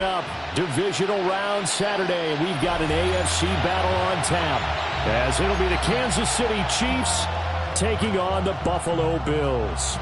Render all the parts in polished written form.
Up divisional round Saturday, we've got an AFC battle on tap, as it'll be the Kansas City Chiefs taking on the Buffalo Bills.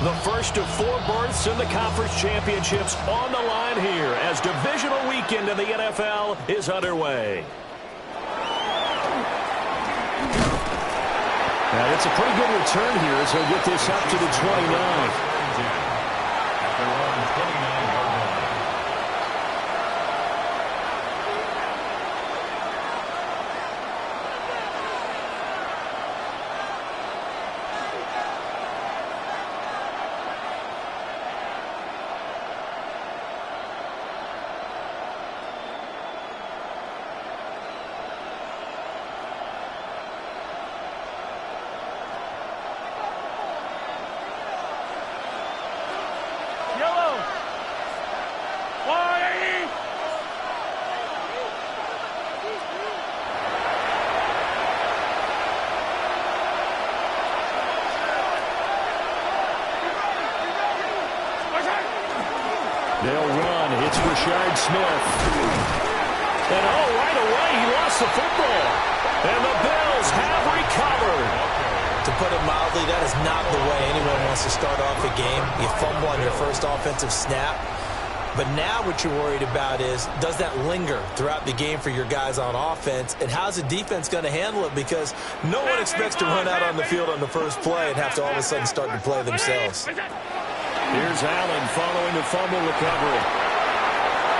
The first of 4 berths in the conference championships on the line here as divisional weekend in the NFL is underway. Now, it's a pretty good return here as he'll get this up to the 29. They'll run. It's Rashard Smith. And right away, he lost the football. And the Bills have recovered. To put it mildly, that is not the way anyone wants to start off a game. You fumble on your first offensive snap. But now what you're worried about is, does that linger throughout the game for your guys on offense? And how's the defense going to handle it? Because no one expects to run out on the field on the first play and have to all of a sudden start to play themselves. Here's Allen following the fumble recovery.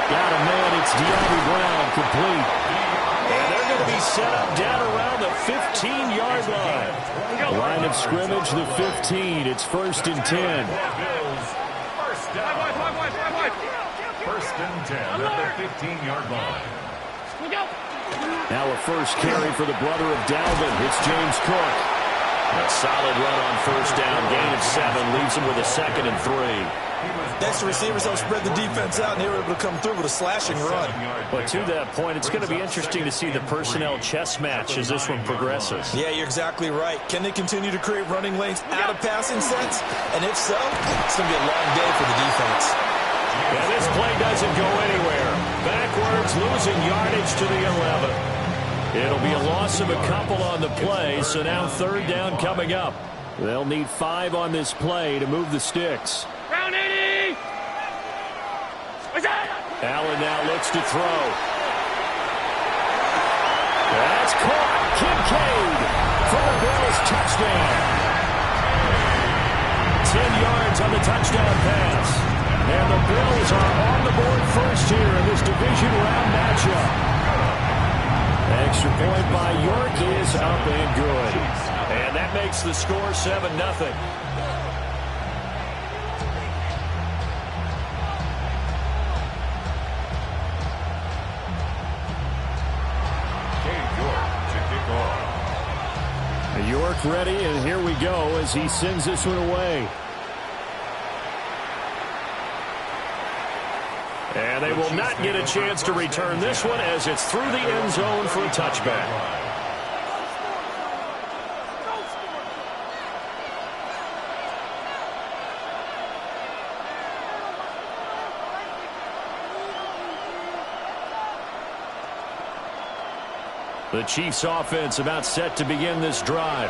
Got a man. It's De'Ami Brown, complete. And they're going to be set up down around the 15-yard line. Line of scrimmage, the 15. It's 1st and 10. First and 10 at the 15-yard line. Now a first carry for the brother of Dalvin. It's James Cook. A solid run on first down, gain of 7, leaves him with a 2nd and 3. Next, the receivers don't spread the defense out, and they were able to come through with a slashing run. But to that point, it's going to be interesting to see the personnel chess match as this one progresses. Yeah, you're exactly right. Can they continue to create running lanes out of passing sets? And if so, it's going to be a long day for the defense. And this play doesn't go anywhere. Backwards, losing yardage to the 11. It'll be a loss of a couple on the play, so now 3rd down coming up. They'll need 5 on this play to move the sticks. Round 80! Allen now looks to throw. That's caught. Kincaid for the Bills touchdown. 10 yards on the touchdown pass. And the Bills are on the board first here in this division round matchup. Extra point by York is up and good. And that makes the score 7-0. York ready, and here we go as he sends this one away. And they will not get a chance to return this one as it's through the end zone for a touchback. The Chiefs offense about set to begin this drive.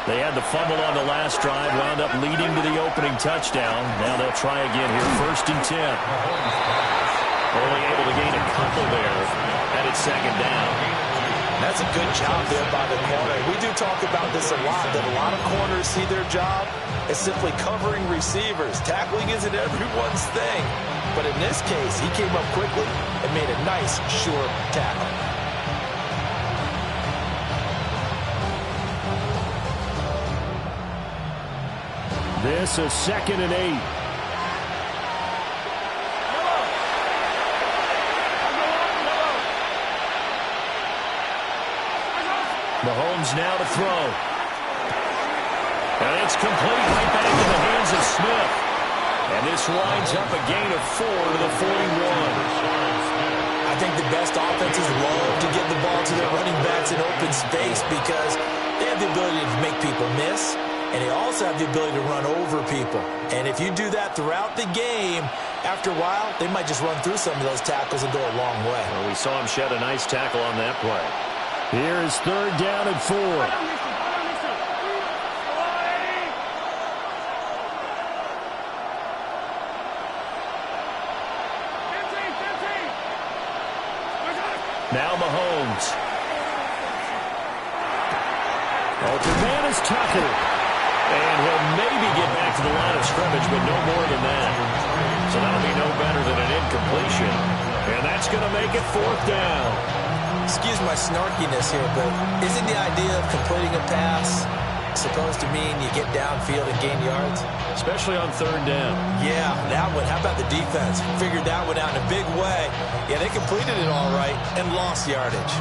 They had the fumble on the last drive, wound up leading to the opening touchdown. Now they'll try again here, 1st and 10. Only able to gain a couple there, headed 2nd down. That's a good job there by the corner. We do talk about this a lot, that a lot of corners see their job as simply covering receivers. Tackling isn't everyone's thing. But in this case, he came up quickly and made a nice, sure tackle. This is 2nd and 8. Mahomes now to throw. And it's complete right back in the hands of Smith. And this winds up a gain of 4 to the 41. I think the best offenses love to get the ball to their running backs in open space because they have the ability to make people miss, and they also have the ability to run over people. And if you do that throughout the game, after a while, they might just run through some of those tackles and go a long way. Well, we saw him shed a nice tackle on that play. Here is 3rd down and 4. Now Mahomes. Open man is Tucker. And he'll maybe get back to the line of scrimmage, but no more than that. So that'll be no better than an incompletion. And that's going to make it 4th down. Excuse my snarkiness here, but isn't the idea of completing a pass supposed to mean you get downfield and gain yards? Especially on 3rd down. Yeah, that one. How about the defense? Figured that one out in a big way. Yeah, they completed it all right and lost yardage.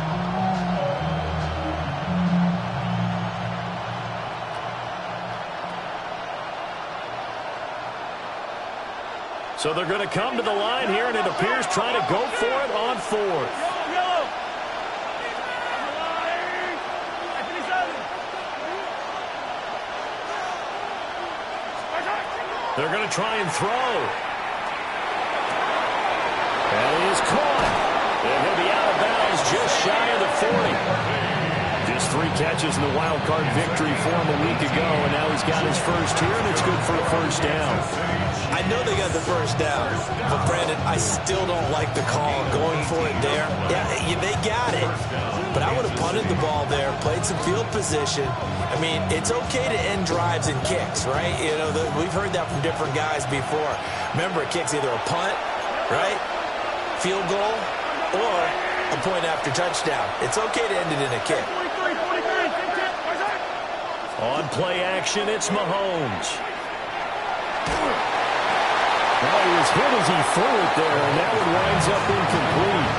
So they're going to come to the line here, and it appears trying to go for it on 4th. They're going to try and throw. And he is caught. And he'll be out of bounds just shy of the 40. Just 3 catches in the wild card victory for him a week ago, and now he's got his first here, and it's good for a 1st down. I know they got the 1st down, but Brandon, I still don't like the call going for it there. Yeah, they got it, but I would have punted the ball there, played some field position. I mean, it's okay to end drives and kicks, right? You know, we've heard that from different guys before. Remember, a kick's either a punt, right, field goal, or a point after touchdown. It's okay to end it in a kick. On play action, it's Mahomes. Well, he was hit as he threw it there, and that one winds up incomplete.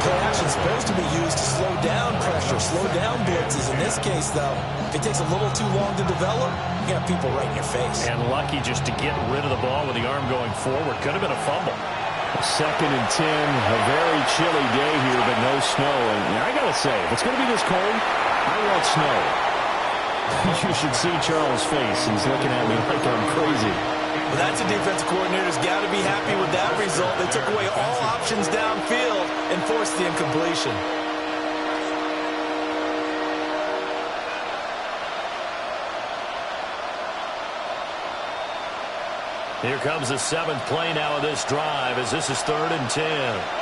Play action is supposed to be used to slow down pressure, slow down blitzes. In this case, though, if it takes a little too long to develop, you got people right in your face. And lucky just to get rid of the ball with the arm going forward. Could have been a fumble. 2nd and 10, a very chilly day here, but no snow. And I got to say, if it's going to be this cold, I want snow. You should see Charles' face. He's looking at me like I'm crazy. Well, that's a defensive coordinator's got to be happy with that result. They took away all options downfield and forced the incompletion. Here comes the 7th play now of this drive as this is 3rd and 10.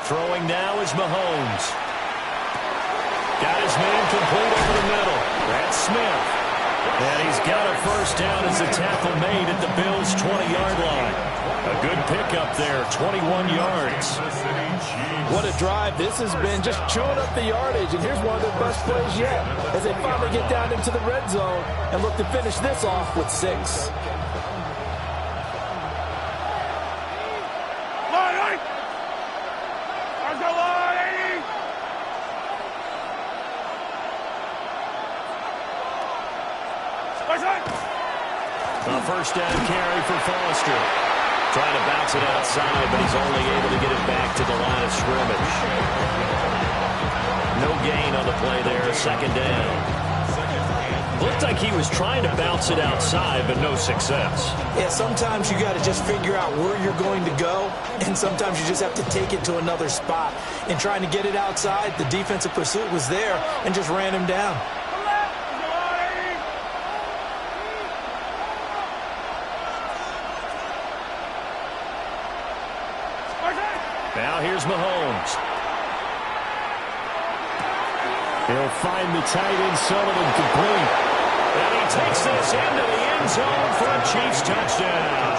Throwing now is Mahomes. Got his man complete over the middle. That's Smith. And he's got a 1st down as the tackle made at the Bills' 20-yard line. A good pickup there, 21 yards. What a drive this has been, just chewing up the yardage. And here's one of their best plays yet as they finally get down into the red zone and look to finish this off with 6. A 1st down carry for Foster. Trying to bounce it outside, but he's only able to get it back to the line of scrimmage. No gain on the play there, 2nd down. Looked like he was trying to bounce it outside, but no success. Yeah, sometimes you got to just figure out where you're going to go, and sometimes you just have to take it to another spot. In trying to get it outside, the defensive pursuit was there and just ran him down. Now here's Mahomes. He'll find the tight end, Sullivan, complete. And he takes this into the end zone for a Chiefs touchdown.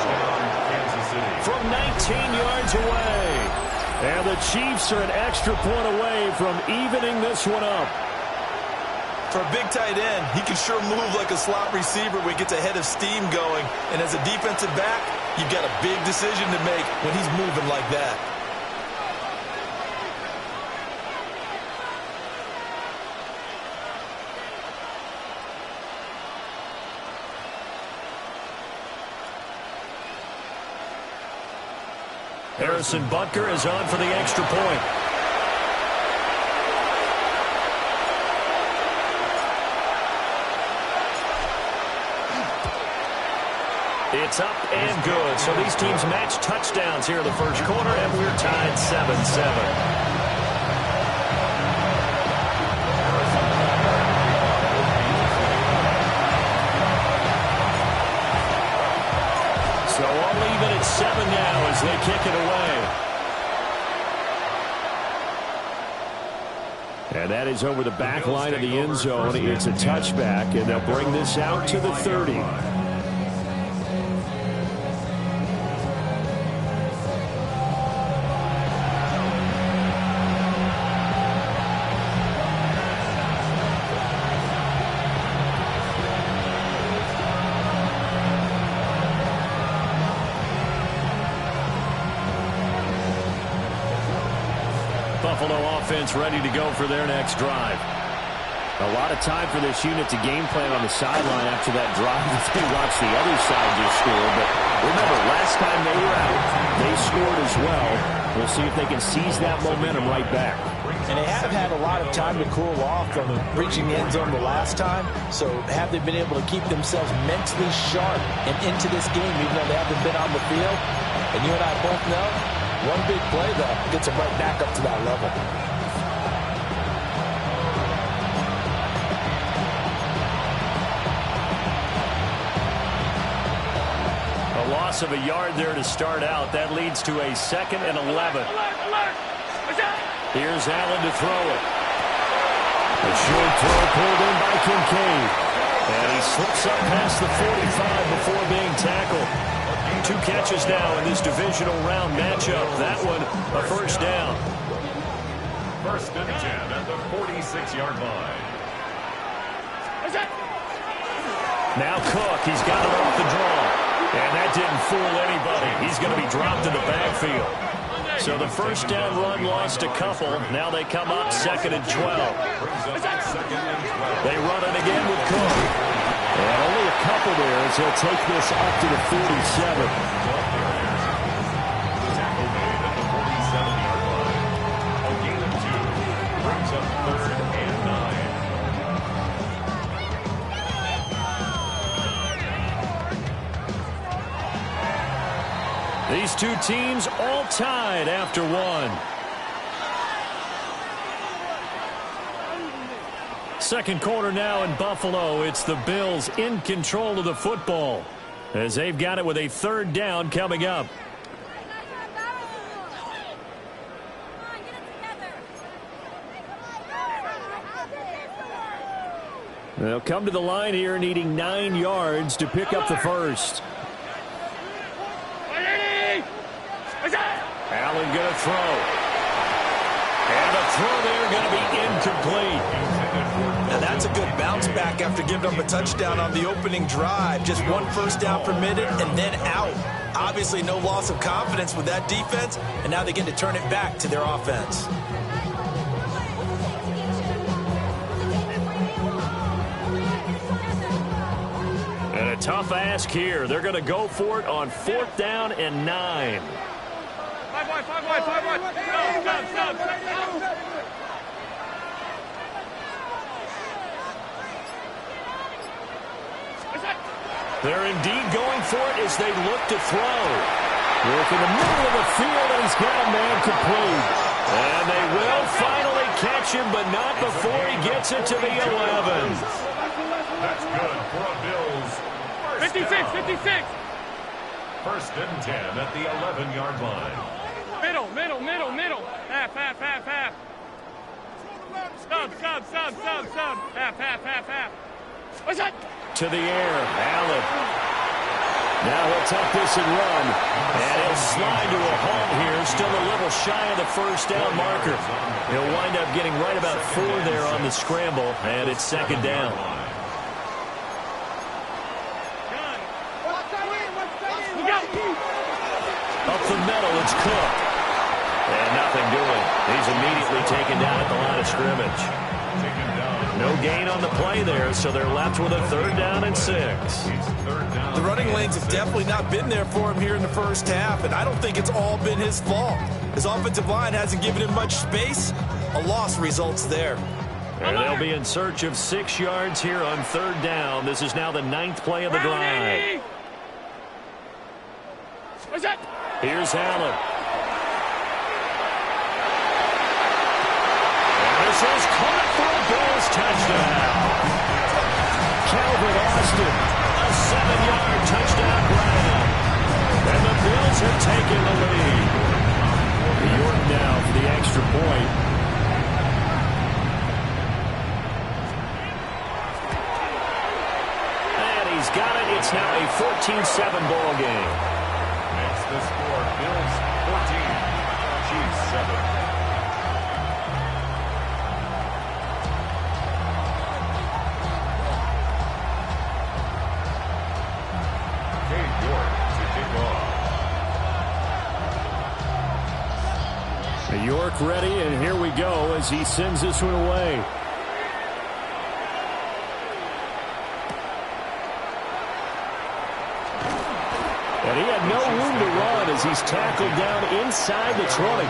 from 19 yards away. And the Chiefs are an extra point away from evening this one up. For a big tight end, he can sure move like a slot receiver when he gets a head of steam going. And as a defensive back, you've got a big decision to make when he's moving like that. Harrison Butker is on for the extra point. It's up and good. So these teams match touchdowns here in the first quarter, and we're tied 7-7. So all even at 7 now as they kick it away. And that is over the back line of the end zone. It's a touchback, and they'll bring this out to the 30. Buffalo offense ready to go for their next drive. A lot of time for this unit to game plan on the sideline after that drive if they watch the other side just score. But remember, last time they were out, they scored as well. We'll see if they can seize that momentum right back. And they have had a lot of time to cool off from reaching the end zone the last time. So have they been able to keep themselves mentally sharp and into this game even though they haven't been on the field? And you and I both know, one big play, though, gets them right back up to that level. A loss of a yard there to start out. That leads to a 2nd and 11. Here's Allen to throw it. A short throw pulled in by Kincaid. And he slips up past the 45 before being tackled. 2 catches now in this divisional round matchup. That one, a first down. 1st and 10 at the 46-yard line. Now Cook, he's got it off the draw. And that didn't fool anybody. He's going to be dropped in the backfield. So the first down run lost a couple. Now they come up 2nd and 12. They run it again with Cook. And only a couple there as he'll take this up to the 47. Tackle made at the 47-yard line. A gain of 2 brings up 3rd and 9. These two teams all tied after one. Second quarter now in Buffalo. It's the Bills in control of the football as they've got it with a 3rd down coming up. They'll come to the line here needing 9 yards to pick up the first. Allen going to throw. And the throw there going to be incomplete. Now that's a good bounce back after giving up a touchdown on the opening drive. Just 1 first down permitted and then out. Obviously no loss of confidence with that defense, and now they get to turn it back to their offense. And a tough ask here. They're going to go for it on 4th down and 9. 5 wide. Stop. They're indeed going for it as they look to throw. Work in the middle of the field, and he's got a man complete. And they will finally catch him, but not before he gets it to the 11. That's good for a Bills. 56. 1st and 10 at the 11-yard line. Middle. Half. Sub. Half. To the air, Allen. Now he'll tuck this and run. And he'll slide to a halt here. Still a little shy of the first down marker. He'll wind up getting right about 4 there on the scramble. And it's second down. Up the middle, it's Cook. And nothing doing. He's immediately taken down at the line of scrimmage. No gain on the play there, so they're left with a 3rd down and 6. The running lanes have definitely not been there for him here in the first half, and I don't think it's all been his fault. His offensive line hasn't given him much space. A loss results there. And they'll be in search of 6 yards here on 3rd down. This is now the 9th play of the drive. Here's Allen. This is caught for a Bills touchdown. Calvin Austin, a 7-yard touchdown grab. And the Bills have taken the lead. York now for the extra point. And he's got it. It's now a 14-7 ball game. It's the score. Bills 14, Chiefs 7. York ready, and here we go as he sends this one away. And he had no room to run as he's tackled down inside the 20.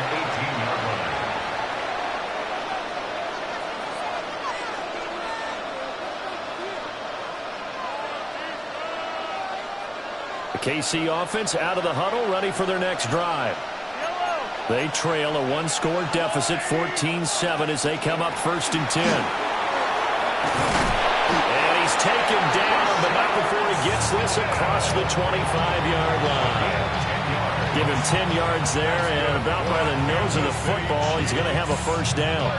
The KC offense out of the huddle, ready for their next drive. They trail a 1-score deficit, 14-7, as they come up 1st and 10. And he's taken down, but not before he gets this across the 25-yard line. Give him 10 yards there, and about by the nose of the football, he's going to have a 1st down.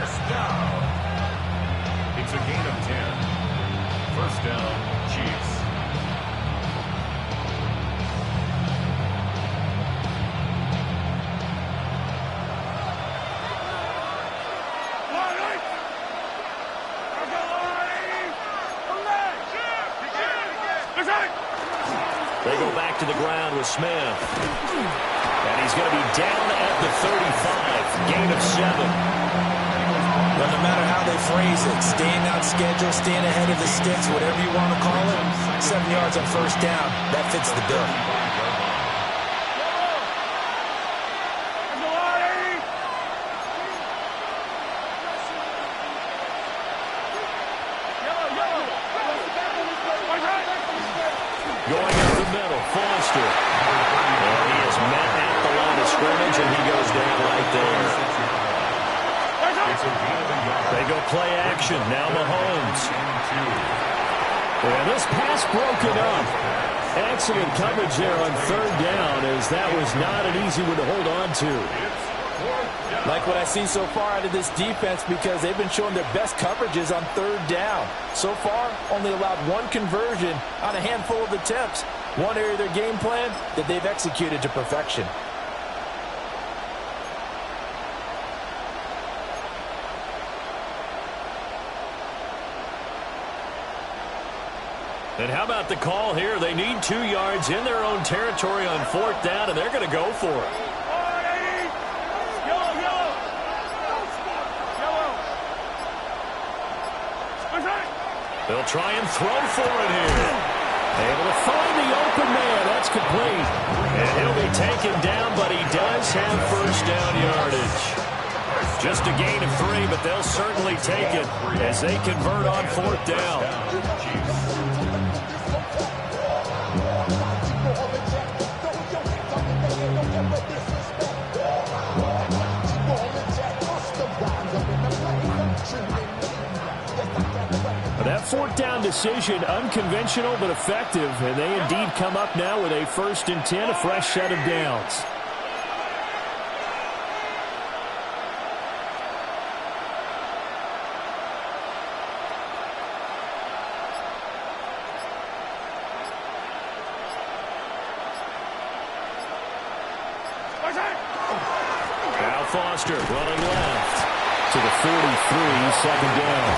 It's a gain of 10. 1st down, Chiefs. They go back to the ground with Smith. And he's going to be down at the 35. Gain of 7. Well, no matter how they phrase it, staying on schedule, staying ahead of the sticks, whatever you want to call it, 7 yards on 1st down, that fits the bill. Going up the middle, Foster. And he is met at the line of scrimmage, and he goes down right there. They go play action. Now Mahomes. And this pass broken up. Excellent coverage there on 3rd down, as that was not an easy one to hold on to. Like what I see so far out of this defense, because they've been showing their best coverages on 3rd down. So far, only allowed 1 conversion on a handful of attempts. One area of their game plan that they've executed to perfection. And how about the call here? They need 2 yards in their own territory on 4th down, and they're going to go for it. They'll try and throw for it here. Able to find the open man. That's complete. And he'll be taken down, but he does have 1st down yardage. Just a gain of 3, but they'll certainly take it as they convert on 4th down. That 4th down decision, unconventional but effective, and they indeed come up now with a 1st and 10, a fresh set of downs. Foster running left to the 43, second down.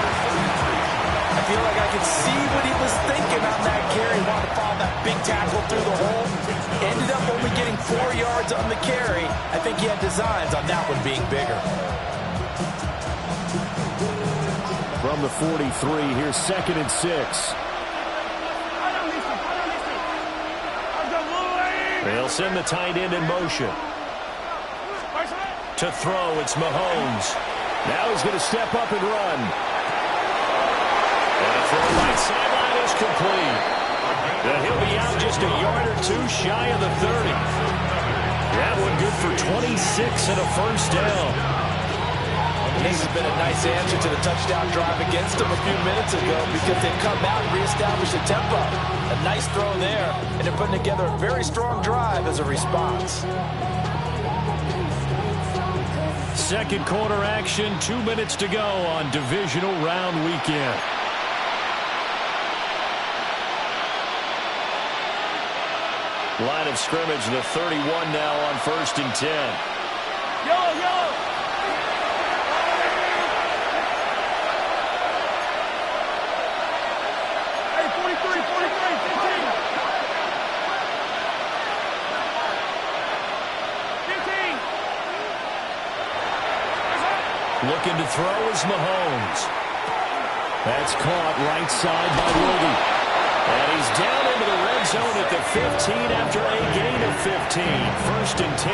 I feel like I could see what he was thinking on that carry. Wanted to follow that big tackle through the hole. Ended up only getting 4 yards on the carry. I think he had designs on that one being bigger. From the 43, here's second and 6. They'll send the tight end in motion. To throw, it's Mahomes. Now he's going to step up and run. And the throw right sideline is complete. And he'll be out just a yard or two shy of the 30. That one good for 26 and a first down. This has been a nice answer to the touchdown drive against them a few minutes ago because they've come out and reestablished the tempo. A nice throw there, and they're putting together a very strong drive as a response. Second quarter action, 2 minutes to go on divisional round weekend. Line of scrimmage, the 31 now on 1st and 10. Yellow, yellow. Hey, 43, 15. Looking to throw is Mahomes. That's caught right side by Logan. And he's down into the red zone at the 15 after a gain of 15. 1st and 10.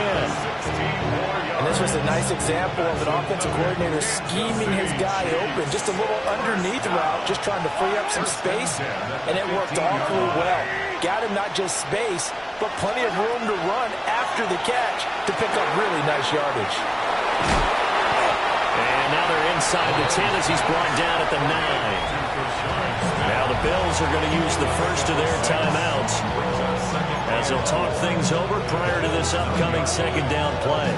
And this was a nice example of an offensive coordinator scheming his guy open. Just a little underneath route, just trying to free up some space. And it worked awfully well. Got him not just space, but plenty of room to run after the catch to pick up really nice yardage. And now they're inside the 10 as he's brought down at the 9. Now the Bills are going to use the first of their timeouts as they'll talk things over prior to this upcoming second down play.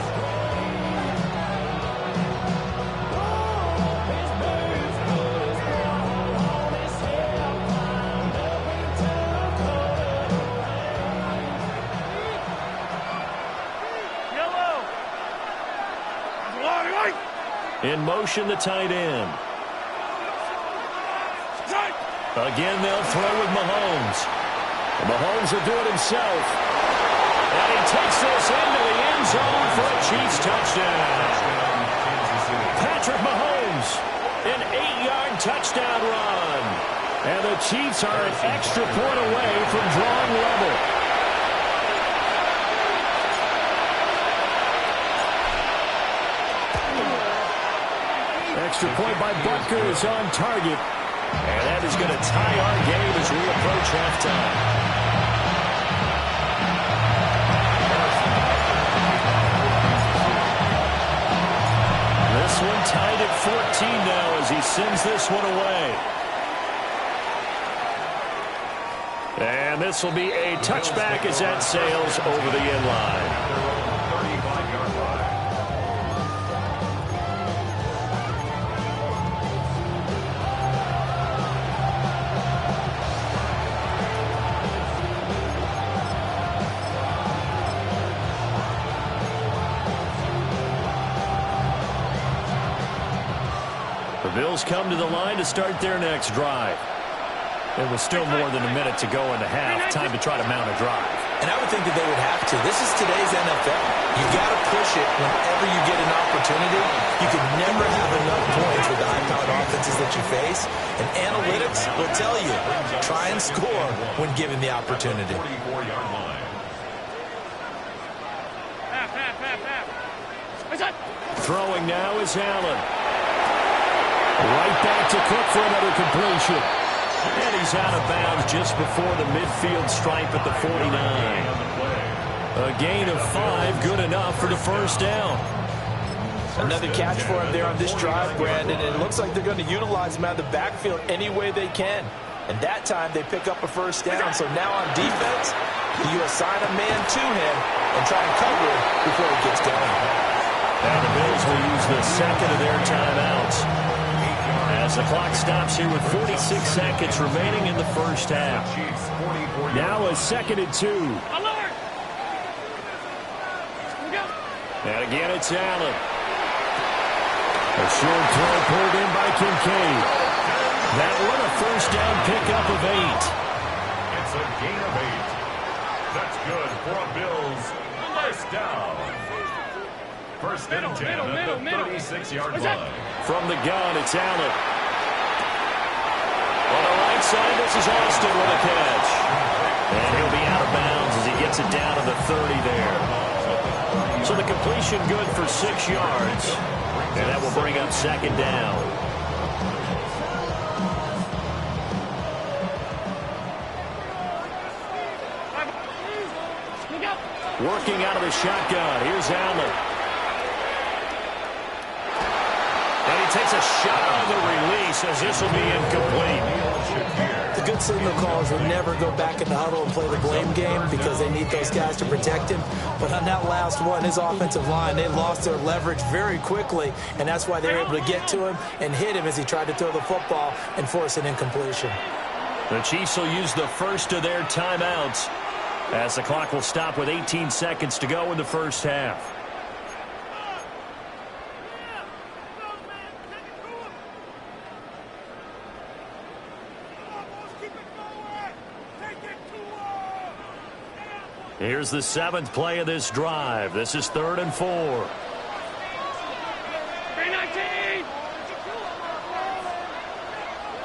In motion, the tight end. Again, they'll throw with Mahomes. Mahomes will do it himself. And he takes this into the end zone for a Chiefs touchdown. Patrick Mahomes, an 8-yard touchdown run. And the Chiefs are an extra point away from drawing level. Extra point by Butker is on target. And that is going to tie our game as we approach halftime. This one tied at 14 now as he sends this one away. And this will be a touchback as that sails over the end line. Bills come to the line to start their next drive. There was still more than a minute to go in the half. Time to try to mount a drive. And I would think that they would have to. This is today's NFL. You've got to push it whenever you get an opportunity. You can never have enough points with the high-powered offenses that you face. And analytics will tell you, try and score when given the opportunity. Throwing now is Allen. Right back to Cook for another completion. And he's out of bounds just before the midfield stripe at the 49. A gain of 5, good enough for the first down. Another catch for him there on this drive, Brandon. And it looks like they're going to utilize him out of the backfield any way they can. And that time they pick up a first down. So now on defense, you assign a man to him and try and cover it before he gets going. And the Bills will use the second of their timeouts as the clock stops here with 46 seconds remaining in the first half. Now a 2nd and 2. And again, it's Allen. A short throw pulled in by Kincaid. That one a first down pickup of 8. It's a gain of 8. That's good for a Bills first down. First and 10 at the 36-yard line. From the gun, it's Allen. On the right side, this is Austin with a catch. And he'll be out of bounds as he gets it down to the 30 there. So the completion good for 6 yards. And that will bring up second down. Working out of the shotgun. Here's Allen. And he takes a shot on the release as this will be incomplete. The good signal callers will never go back in the huddle and play the blame game because they need those guys to protect him. But on that last one, his offensive line, they lost their leverage very quickly, and that's why they were able to get to him and hit him as he tried to throw the football and force an incompletion. The Chiefs will use the first of their timeouts as the clock will stop with 18 seconds to go in the first half. Here's the 7th play of this drive. This is 3rd and 4. 319!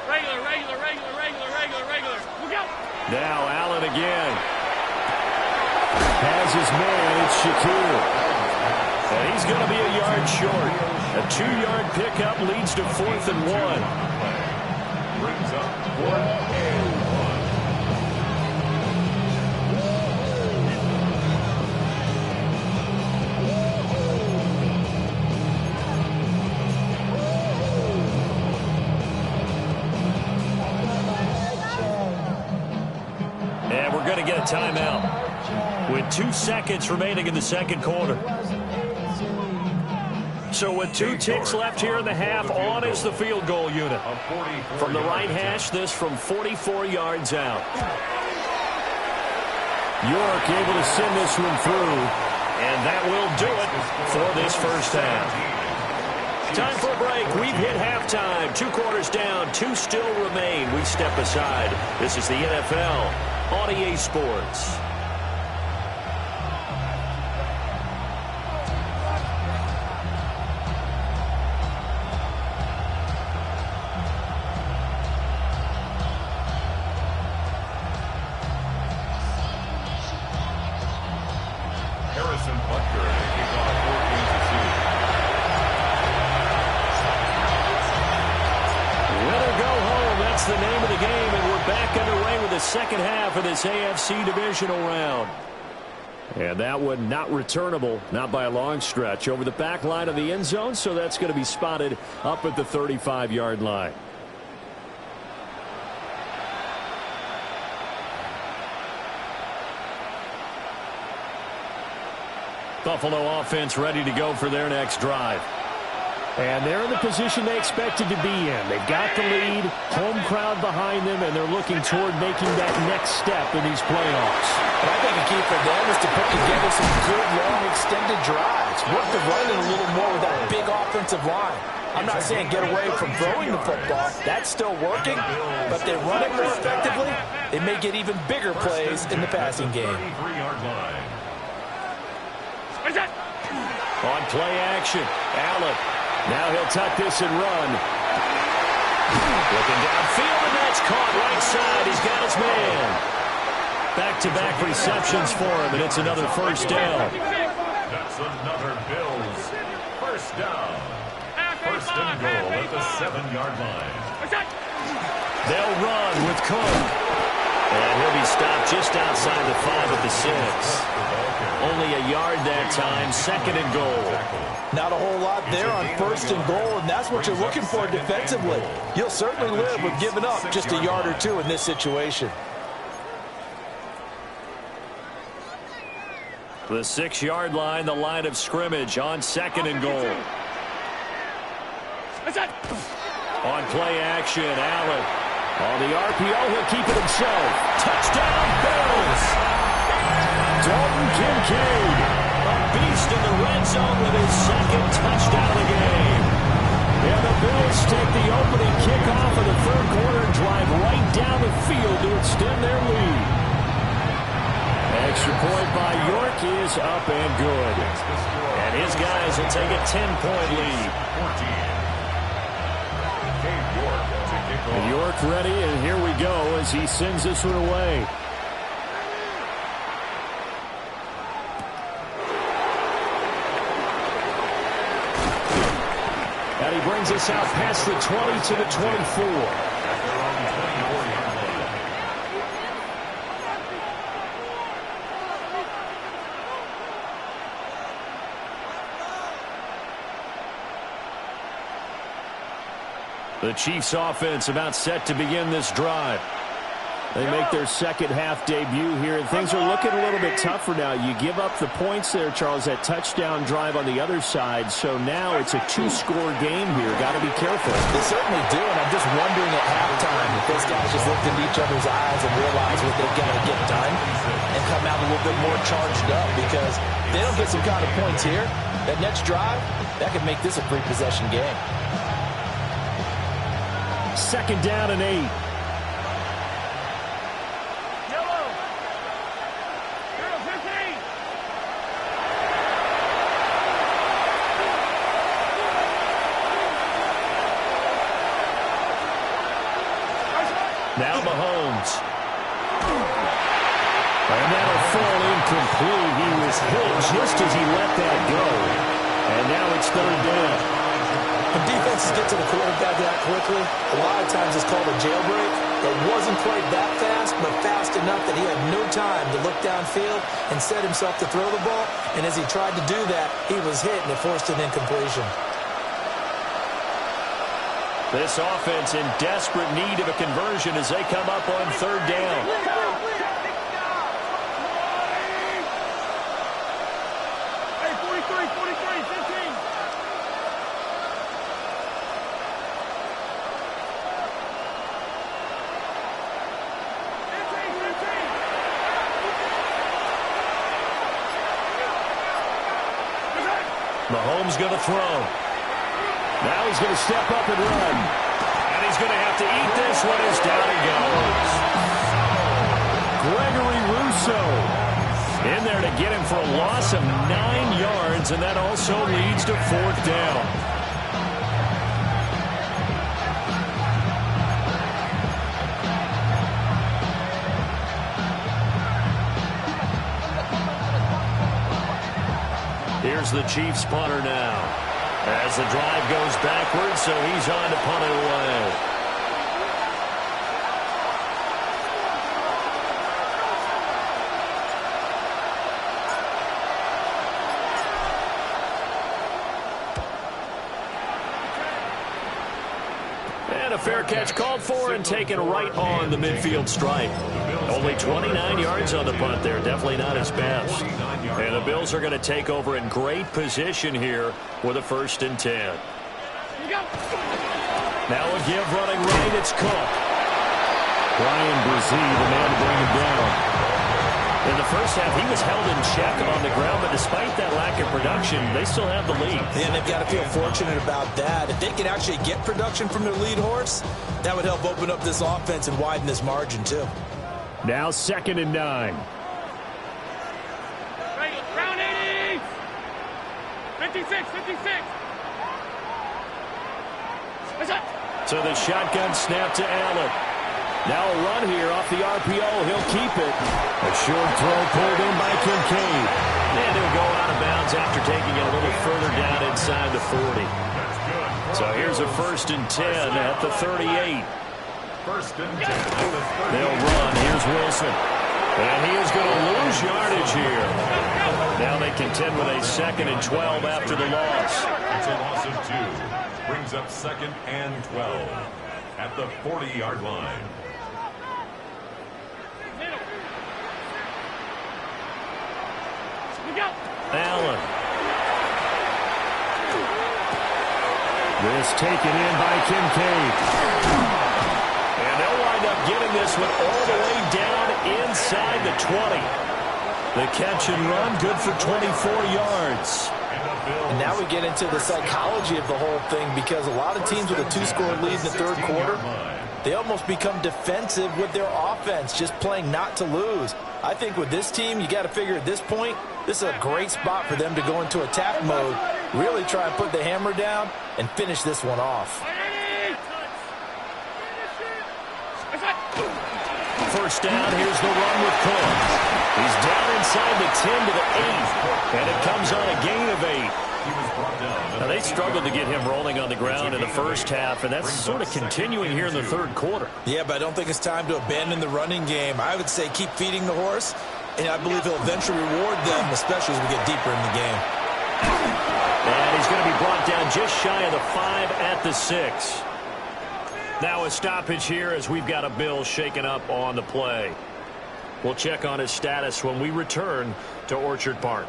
Regular. Look out! Now Allen again. Has his man. It's Shakir. And he's going to be a yard short. A 2-yard pickup leads to 4th and 1. Brings up 4th and 1. And we're going to get a timeout with 2 seconds remaining in the second quarter. So with 2 ticks left here in the half, on is the field goal unit. From the right hash, this from 44 yards out. York able to send this one through, and that will do it for this first half. Time for a break. We've hit halftime. 2 quarters down, 2 still remain. We step aside. This is the NFL on EA Sports. Harrison Butker to kick off for Kansas City. Win or go home, that's the name of the game, and we're back underway with the second half of this AFC divisional round. And that one not returnable, not by a long stretch, over the back line of the end zone, so that's going to be spotted up at the 35-yard line. Buffalo offense ready to go for their next drive. And they're in the position they expected to be in. They've got the lead, home crowd behind them, and they're looking toward making that next step in these playoffs. And I think a key for them is to put together some good, long, extended drives. Work the running a little more with that big offensive line. I'm not saying get away from throwing the football. That's still working. But they run it more effectively, they may get even bigger plays in the passing game. 33-yard line. On play action, Allen. Now he'll tuck this and run. Looking downfield, and that's caught right side. He's got his man. Back-to-back receptions for him, and it's another first down. That's another Bills first down. First and goal at the 7-yard line. They'll run with Cook. And he'll be stopped just outside the 5 at the 6. Only a yard that time, second and goal. Not a whole lot there on first and goal, and that's what you're looking for defensively. You'll certainly live with giving up just a yard or 2 in this situation. The 6-yard line, the line of scrimmage on second and goal. On play action, Allen. On the RPO, he'll keep it himself. Touchdown, Bills! Dalton Kincaid, a beast in the red zone with his second touchdown of the game. And the Bills take the opening kickoff of the third quarter and drive right down the field to extend their lead. Extra point by York is up and good. And his guys will take a 10-point lead. And York ready, and here we go as he sends this one away. And he brings us out past the 20 to the 24. The Chiefs offense about set to begin this drive. They make their second half debut here, and things are looking a little bit tougher now. You give up the points there, Charles, that touchdown drive on the other side. So now it's a two-score game here. Got to be careful. They certainly do, and I'm just wondering at halftime if those guys just looked into each other's eyes and realize what they've got to get done and come out a little bit more charged up, because if they don't get some kind of points here, that next drive, that could make this a three-possession game. Second down and 8. Now Mahomes. And that'll fall incomplete. He was hit just as he let that go. And now it's third down. When defenses get to the quarterback that quickly, a lot of times it's called a jailbreak. It wasn't quite that fast, but fast enough that he had no time to look downfield and set himself to throw the ball. And as he tried to do that, he was hit, and it forced an incompletion. This offense in desperate need of a conversion as they come up on third down. Hey, 43, 15. Mahomes going to throw. Now he's going to step up and run. And he's going to have to eat this one as down he goes. Gregory Rousseau in there to get him for a loss of 9 yards, and that also leads to fourth down. Here's the Chiefs punter now, as the drive goes backwards, so he's on to punt it away. And a fair catch called for and taken right on the midfield stripe. Only 29 yards on the punt there. Definitely not his best. And the Bills are going to take over in great position here with a 1st and 10. Now a give running right. It's Cook. Brian Brzee, the man to bring him down. In the first half, he was held in check on the ground, but despite that lack of production, they still have the lead. And they've got to feel fortunate about that. If they can actually get production from their lead horse, that would help open up this offense and widen this margin, too. Now 2nd and 9. Round 80! 56. So the shotgun snap to Allen. Now a run here off the RPO. He'll keep it. A short throw pulled in by Kincaid. And he'll go out of bounds after taking it a little further down inside the 40. So here's a 1st and 10 at the 38. 1st and 10. They'll run. Here's Wilson. And he is going to lose yardage here. Now they contend with a 2nd and 12 after the loss. It's a loss of 2. Brings up 2nd and 12 at the 40-yard line. Allen. This taken in by Kincaid. And they'll wind up getting this one all the way down inside the 20. The catch and run, good for 24 yards. And now we get into the psychology of the whole thing, because a lot of teams with a 2-score lead in the third quarter, they almost become defensive with their offense, just playing not to lose. I think with this team, you got to figure at this point, this is a great spot for them to go into attack mode, really try and put the hammer down and finish this one off. First down, here's the run with Cook. He's down inside the 10 to the 8, and it comes on a gain of 8. Now, they struggled to get him rolling on the ground in the first half, and that's sort of continuing here in the third quarter. Yeah, but I don't think it's time to abandon the running game. I would say keep feeding the horse, and I believe he'll eventually reward them, especially as we get deeper in the game. And he's going to be brought down just shy of the 5 at the 6. Now a stoppage here as we've got a Bill shaken up on the play. We'll check on his status when we return to Orchard Park.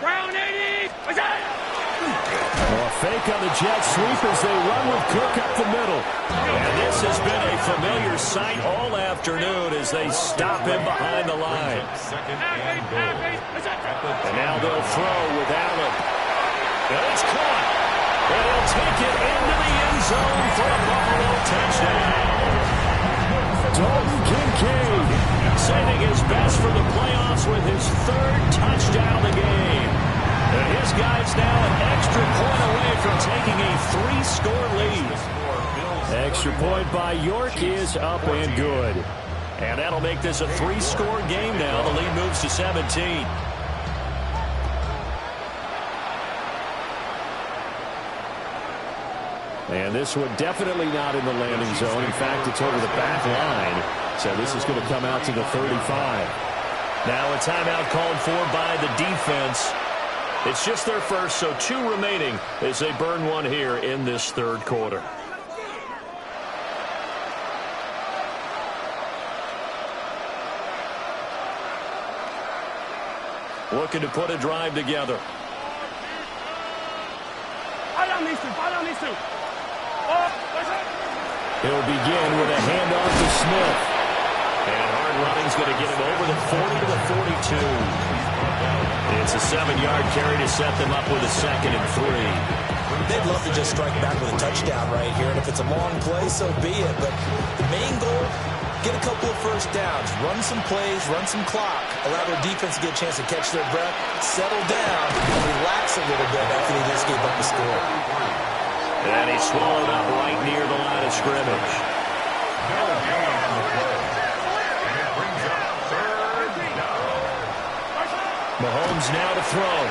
Brown 80. What's that? Well, a fake on the jet sweep as they run with Cook up the middle. And this has been a familiar sight all afternoon as they stop him behind the line. And now they'll throw with Allen. And it's caught. And he'll take it into the end zone for a Buffalo touchdown. Dalton Kincaid saving his best for the playoffs with his 3rd touchdown of the game. And his guy's now an extra point away from taking a 3-score lead. Extra point by York is up and good. And that'll make this a 3-score game now. The lead moves to 17. And this one definitely not in the landing zone. In fact, it's over the back line. So this is going to come out to the 35. Now a timeout called for by the defense. It's just their first, so 2 remaining as they burn one here in this third quarter. Looking to put a drive together. He'll begin with a handoff to Smith. And hard running's going to get him over the 40 to the 42. It's a 7-yard carry to set them up with a 2nd and 3. They'd love to just strike back with a touchdown right here, and if it's a long play, so be it. But the main goal, get a couple of first downs, run some plays, run some clock, allow their defense to get a chance to catch their breath, settle down, and relax a little bit after they just gave up the score. And he's swallowed up right near the line of scrimmage. Mahomes now to throw.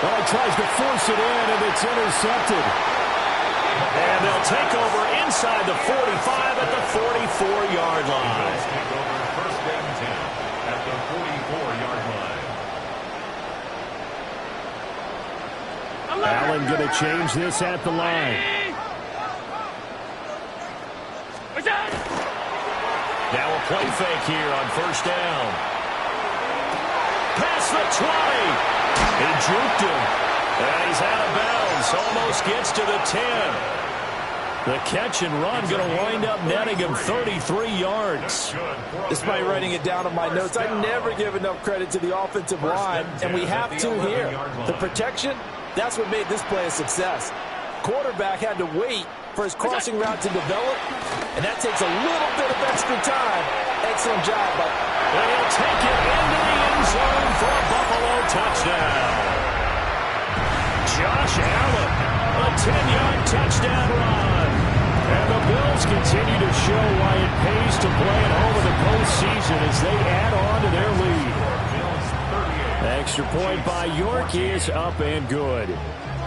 Well, he tries to force it in, and it's intercepted. And they'll take over inside the 45 at the 44-yard line. First and 10 at the 44-yard line. Allen going to change this at the line. Now a play fake here on first down. Past the 20. He juked him. And he's out of bounds. Almost gets to the 10. The catch and run going to wind up netting him 33 yards. Despite writing it down on my notes, I never give enough credit to the offensive line, and we have to here. The protection, that's what made this play a success. Quarterback had to wait for his crossing route to develop, and that takes a little bit of extra time. Excellent job, but he'll take it into the end zone for a Buffalo touchdown. Josh Allen, a 10-yard touchdown run. And the Bills continue to show why it pays to play at home in the postseason as they add on to their lead. Extra point by York is up and good.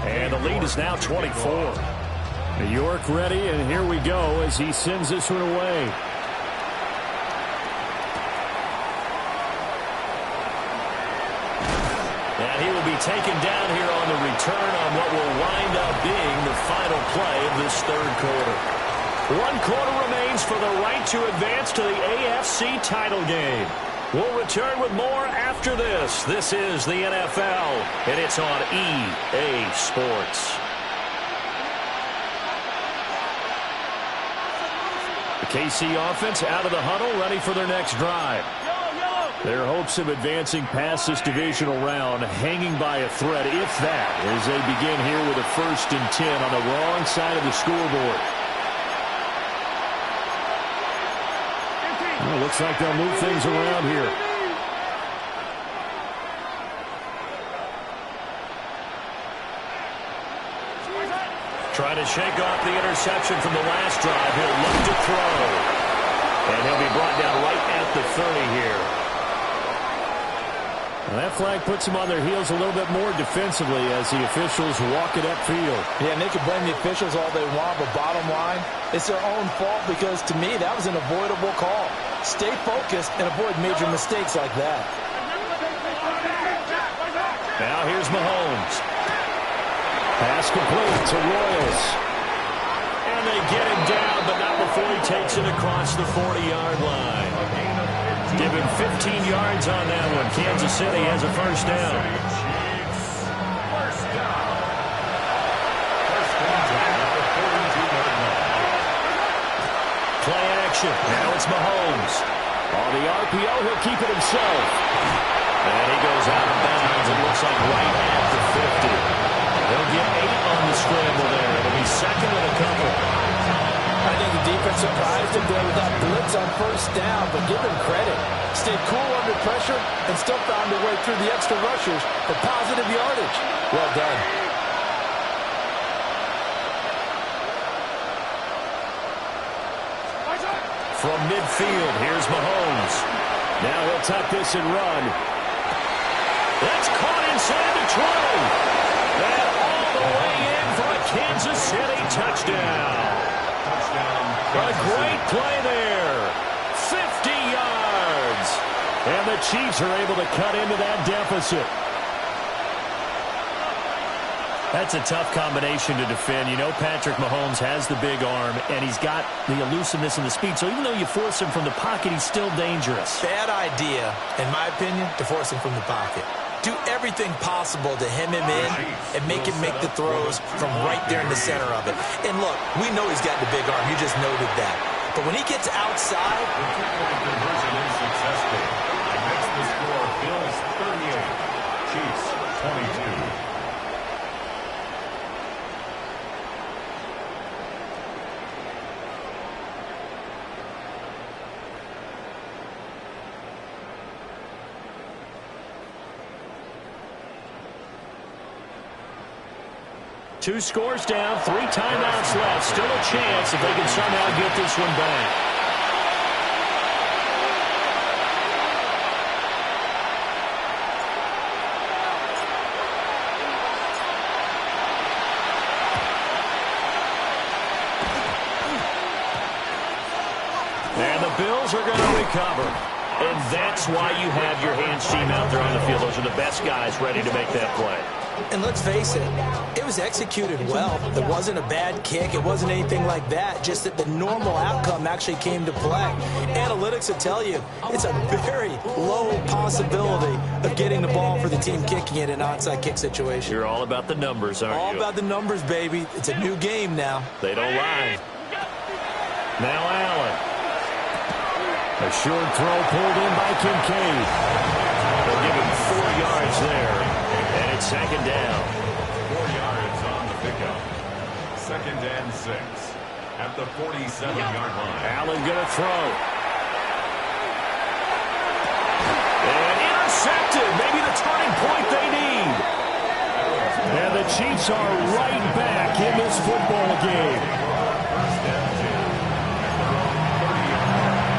And the lead is now 24. York ready, and here we go as he sends this one away. And he will be taken down here on the return on what will wind up being the final play of this third quarter. 1 quarter remains for the right to advance to the AFC title game. We'll return with more after this. This is the NFL, and it's on EA Sports. The KC offense out of the huddle, ready for their next drive. Their hopes of advancing past this divisional round hanging by a thread, if that, as they begin here with a 1st and 10 on the wrong side of the scoreboard. Well, looks like they'll move things around here. Try to shake off the interception from the last drive. He'll look to throw. And he'll be brought down right at the 30 here. Well, that flag puts them on their heels a little bit more defensively as the officials walk it upfield. Yeah, and they can blame the officials all they want, but bottom line, it's their own fault because, to me, that was an avoidable call. Stay focused and avoid major mistakes like that. Now here's Mahomes. Pass complete to Royals. And they get him down, but not before he takes it across the 40-yard line. Give him 15 yards on that one. Kansas City has a first down. Play action. Now it's Mahomes. On the RPO, he'll keep it himself. And he goes out of bounds. It looks like right at the 50. They'll get 8 on the scramble there. It'll be second and a couple. I think the defense surprised him there with that blitz on first down, but give him credit. Stayed cool under pressure and still found a way through the extra rushers for positive yardage. Well done. From midfield, here's Mahomes. Now he'll tuck this and run. That's caught inside the 20. And all the way in for a Kansas City touchdown. A great play there. 50 yards. And the Chiefs are able to cut into that deficit. That's a tough combination to defend. You know Patrick Mahomes has the big arm, and he's got the elusiveness and the speed. So even though you force him from the pocket, he's still dangerous. Bad idea, in my opinion, to force him from the pocket. Do everything possible to hem him in and make him make the throws from right there in the center of it. And look, we know he's got the big arm. You just noted that. But when he gets outside... The two-point conversion is successful. It makes the score Bills 38, Chiefs 22. Two scores down, 3 timeouts left. Still a chance if they can somehow get this one back. And the Bills are going to recover. And that's why you have your hands team out there on the field. Those are the best guys ready to make that play. And let's face it, it was executed well. It wasn't a bad kick. It wasn't anything like that. Just that the normal outcome actually came to play. Analytics will tell you it's a very low possibility of getting the ball for the team kicking it in an onside kick situation. You're all about the numbers, aren't you? All about the numbers, baby. It's a new game now. They don't lie. Now Allen. A short throw pulled in by Kincaid. They'll give him 4 yards there. And it's second down. 4 yards on the pickup. 2nd and 6 at the 47-yard line. Allen going to throw. And intercepted. Maybe the turning point they need. And the Chiefs are right back in this football game. 1st and 10 at their own 30-yard line.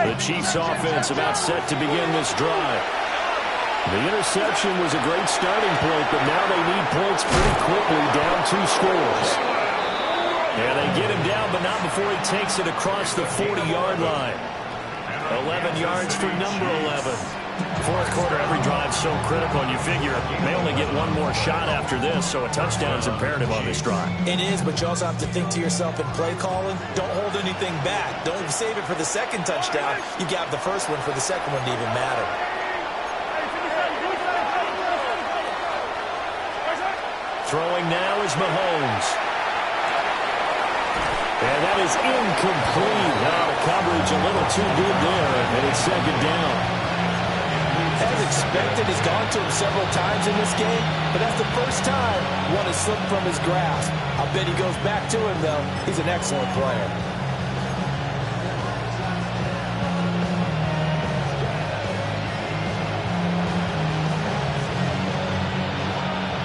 The Chiefs offense about set to begin this drive. The interception was a great starting point, but now they need points pretty quickly, down 2 scores. And they get him down, but not before he takes it across the 40-yard line. 11 yards for number 11. Fourth quarter, every drive so critical, and you figure they only get one more shot after this, so a touchdown is imperative on this drive. It is, but you also have to think to yourself in play calling, don't hold anything back. Don't save it for the second touchdown. You got the first one for the second one to even matter. Throwing now is Mahomes. And that is incomplete. Now the coverage a little too good there, and it's second down. As expected, he's gone to him several times in this game, but that's the first time one has slipped from his grasp. I bet he goes back to him, though. He's an excellent player.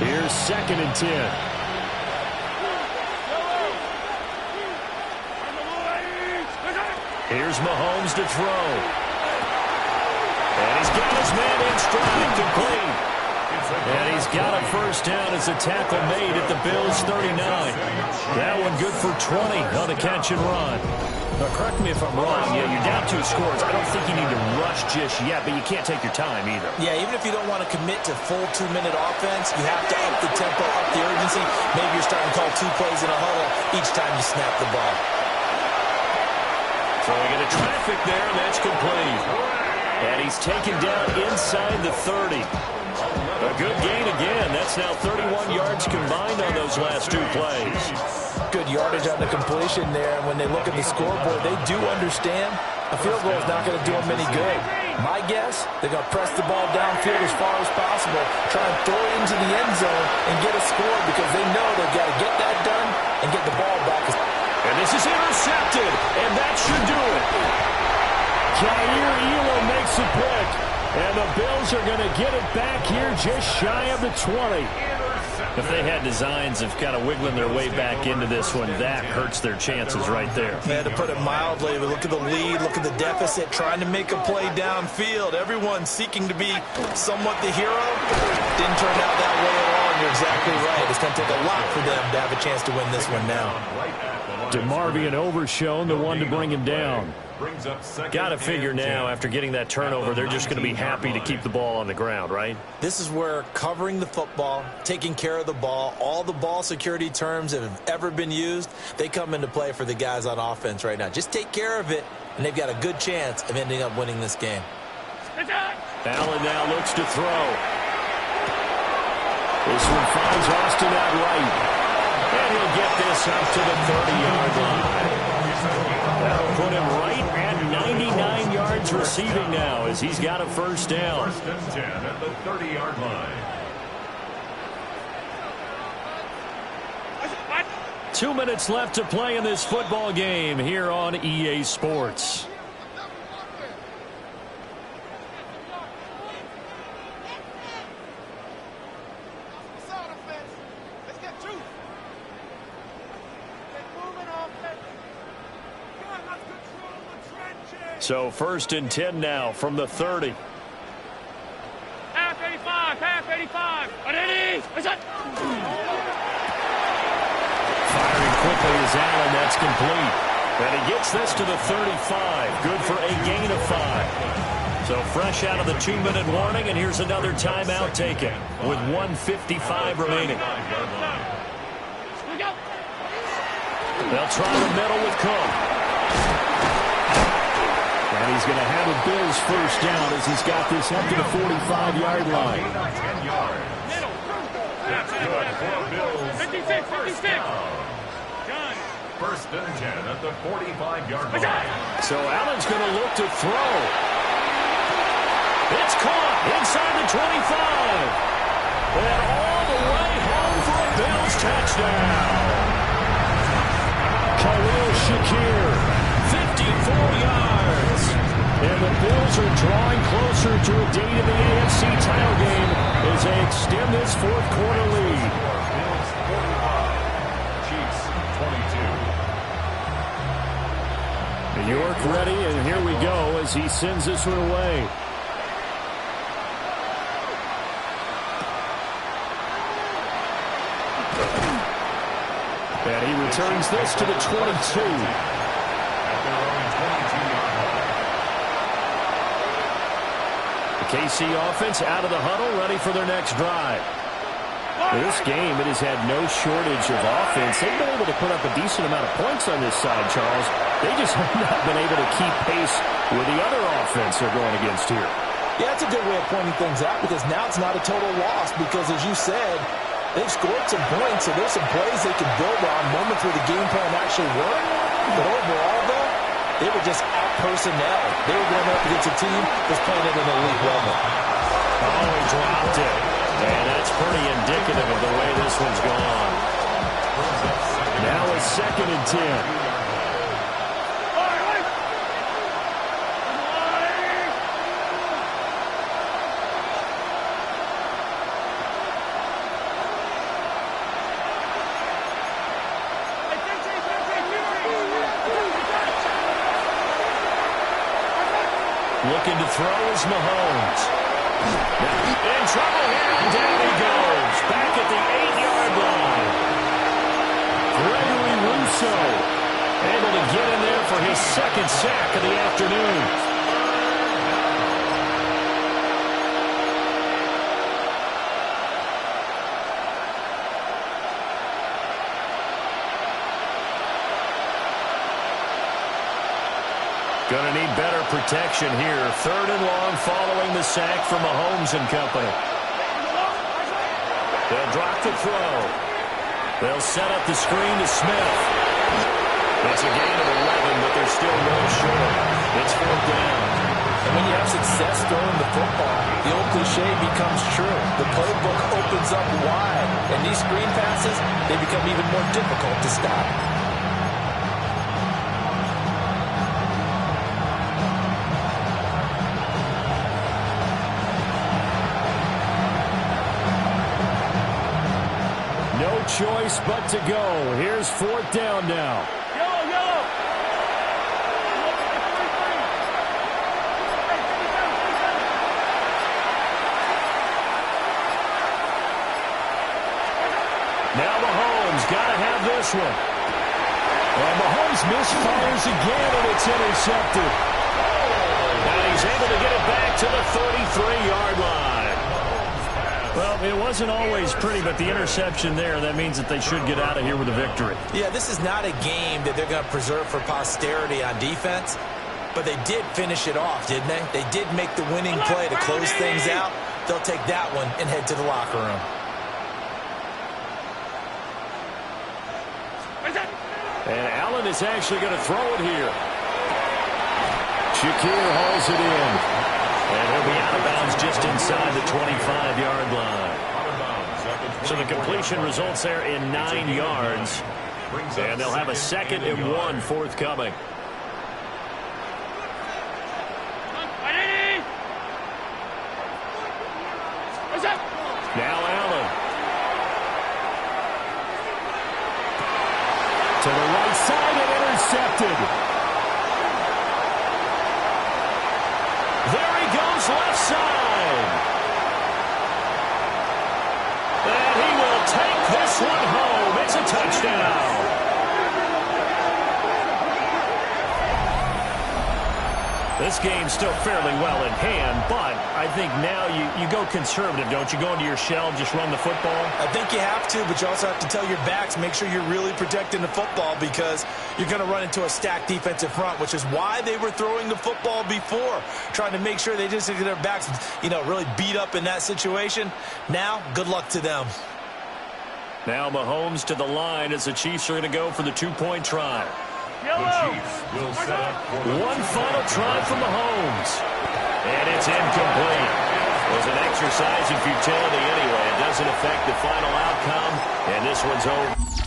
Here's 2nd and 10. Here's Mahomes to throw. And he's got his man in stride, complete. And he's got a first down as a tackle made at the Bills' 39. That one good for 20 on the catch and run. Now, correct me if I'm wrong. Yeah, you're down 2 scores. I don't think you need to rush just yet, but you can't take your time either. Yeah, even if you don't want to commit to full 2-minute offense, you have to up the tempo, up the urgency. Maybe you're starting to call 2 plays in a huddle each time you snap the ball. Throwing into traffic there, and that's complete. And he's taken down inside the 30. A good gain again. That's now 31 yards combined on those last 2 plays. Good yardage on the completion there. And when they look at the scoreboard, they do understand a field goal is not going to do them any good. My guess, they're going to press the ball downfield as far as possible, try and throw it into the end zone and get a score because they know they've got to get that done and get the ball back. And this is intercepted, and that should do it. Jair Elam makes a pick, and the Bills are going to get it back here just shy of the 20. If they had designs of kind of wiggling their way back into this one, that hurts their chances right there. Yeah, to put it mildly, look at the lead, look at the deficit, trying to make a play downfield. Everyone seeking to be somewhat the hero. Didn't turn out that way at all, and you're exactly right. It's going to take a lot for them to have a chance to win this one now. DeMarvion Overshown, the one to bring him down. Got to figure now, after getting that turnover, they're just going to be happy to keep the ball on the ground, right? This is where covering the football, taking care of the ball, all the ball security terms that have ever been used, they come into play for the guys on offense right now. Just take care of it, and they've got a good chance of ending up winning this game. Allen now looks to throw. This one finds Austin out right. And he'll get this up to the 30-yard line. That'll put him right at 99 yards receiving now as he's got a first down. 1st and 10 at the 30-yard line. 2 minutes left to play in this football game here on EA Sports. So 1st and 10 now from the 30. Half 85, half 85. Firing quickly is Allen. That's complete. And he gets this to the 35. Good for a gain of 5. So fresh out of the 2-minute warning, and here's another timeout taken with 1:55 remaining. They'll try the middle with Cook. And he's going to have a Bills first down as he's got this up to the 45-yard line. 10 yards. That's good for Bills. 56, 56. 1st and 10 at the 45-yard line. So Allen's going to look to throw. It's caught inside the 25. And all the way home for a Bills touchdown. Khalil Shakir, 54 yards. And the Bills are drawing closer to a date in the AFC title game as they extend this 4th quarter lead. Bills 45, Chiefs 22. New York ready, and here we go as he sends this one away. And he returns this to the 22. The KC offense out of the huddle, ready for their next drive. This game, it has had no shortage of offense. They've been able to put up a decent amount of points on this side, Charles. They just have not been able to keep pace with the other offense they're going against here. Yeah, that's a good way of pointing things out because now it's not a total loss because, as you said, they've scored some points, so there's some plays they can build on, moments where the game plan actually worked. But overall, though, they were just out-personnel. They were going up against a team that's playing at an elite level. Oh, he dropped it. And that's pretty indicative of the way this one's gone. Now it's 2nd and 10. Looking to throw is Mahomes. In trouble here, and down he goes. Back at the 8-yard line. Gregory Rousseau able to get in there for his 2nd sack of the afternoon. Going to need better protection here. 3rd and long following the sack from Mahomes and company. They'll drop the throw. They'll set up the screen to Smith. It's a gain of 11, but they're still well short. It's 4th down. And when you have success throwing the football, the old cliche becomes true. The playbook opens up wide, and these screen passes, they become even more difficult to stop. Choice but to go. Here's 4th down now. Now Mahomes got to have this one. Well, Mahomes misfires again, and it's intercepted. And he's able to get it back to the 33-yard line. Well, it wasn't always pretty, but the interception there, that means that they should get out of here with a victory. Yeah, this is not a game that they're going to preserve for posterity on defense, but they did finish it off, didn't they? They did make the winning play to close things out. They'll take that one and head to the locker room. And Allen is actually going to throw it here. Shakir hauls it in. And he'll be out of bounds just inside the 25-yard line. So the completion results there in 9 yards. And they'll have a 2nd and 1 forthcoming. Now Allen. To the right side and intercepted. There he goes, left side. And he will take this one home. It's a touchdown. This game's still fairly well in hand, but I think now you go conservative, don't you? Go into your shell, just run the football? I think you have to, but you also have to tell your backs, make sure you're really protecting the football because you're going to run into a stacked defensive front, which is why they were throwing the football before, trying to make sure they just get their backs, really beat up in that situation. Now, good luck to them. Now Mahomes to the line as the Chiefs are going to go for the 2-point try. The Chiefs will set up for one final try from Mahomes. And it's incomplete. It was an exercise in futility anyway. It doesn't affect the final outcome. And this one's over.